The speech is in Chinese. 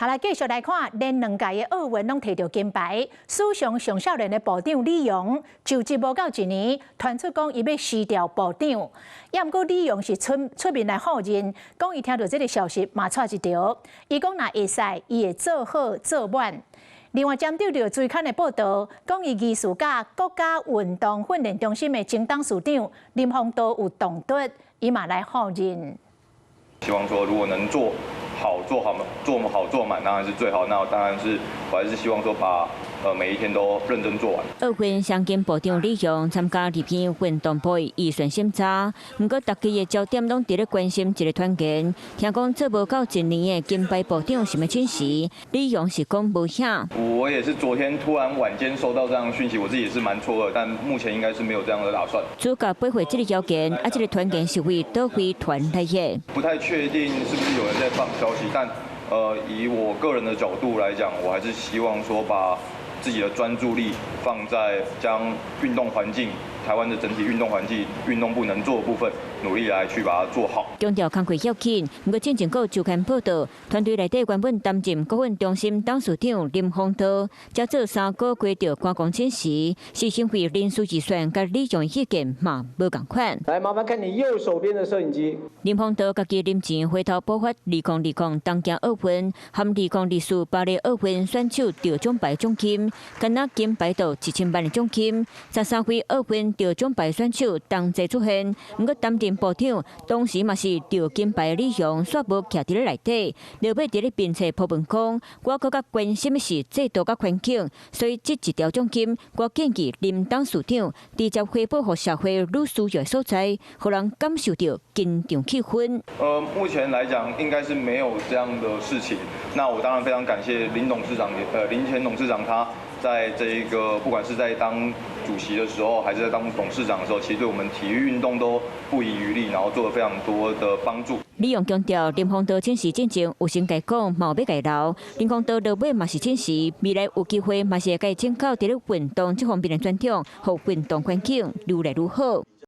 好來繼續來看，連兩屆的奧運攏摕到金牌，史上上少年的部長李陽就職無到一年，傳出講伊要辭掉部長。也毋過李陽是出面來否認，講伊聽到這個消息嘛錯一條。伊講若會使，伊會做好做滿。另外，針對着最刊的報道，講伊疑似甲國家運動訓練中心的前董事長林豐道有動作，伊嘛來否認。希望說，如果能做好做滿，當然是最好。那當然是我還是希望說把每一天都認真做完。奧運雙金部長李陽參加日片運動杯預選審查，不過大家的焦點攏在咧關心一個團員。聽講做無到一年的金牌部長是要請辭，李陽是講無響。我也是昨天突然晚間收到這樣的訊息，我自己也是蠻錯愕，但目前應該是沒有這樣的打算。主角背回這個要件，這個團員是為倒回團來的。不太確定是不是有人在放消息，但以我個人的角度來講，我還是希望說把自己的專注力放在將運動環境、台灣的整體運動環境、運動部能做的部分，努力來去把它做好。強調工作要緊，不過進前個週刊報道，團隊內底原本擔任國訓中心董事長林豐道，才做3個月就掛工請辭，是因為人事預算甲李陽意見嘛無共款。來，麻煩看你右手邊的攝影機。林豐道家己臨前回頭補發2020東京奧運和2024巴黎奧運選手得獎牌獎金，敢若金牌到1000萬的獎金，13回奧運得獎牌選手同齊出現，不過擔任部長當時嘛是得金牌李陽煞無徛佇咧內底，落尾佇咧並且鋪文講，我更加關心的是制度甲環境，所以這一條獎金，我建議林董事長直接回報給社會愈需要的所在，讓人感受到緊張氣氛。目前來講應該是沒有這樣的事情。那我當然非常感謝林前董事長他在這一個不管是在當主席的時候，還是在當董事長的時候，其實對我們體育運動都不遺餘力，然後做了非常多的幫助。李陽強調，林豐道請辭之前有先改講，嘛有要改留。林豐道落尾嘛是請辭，未來有機會嘛是會該請教在咧運動這方面的專長，和運動環境越來越好。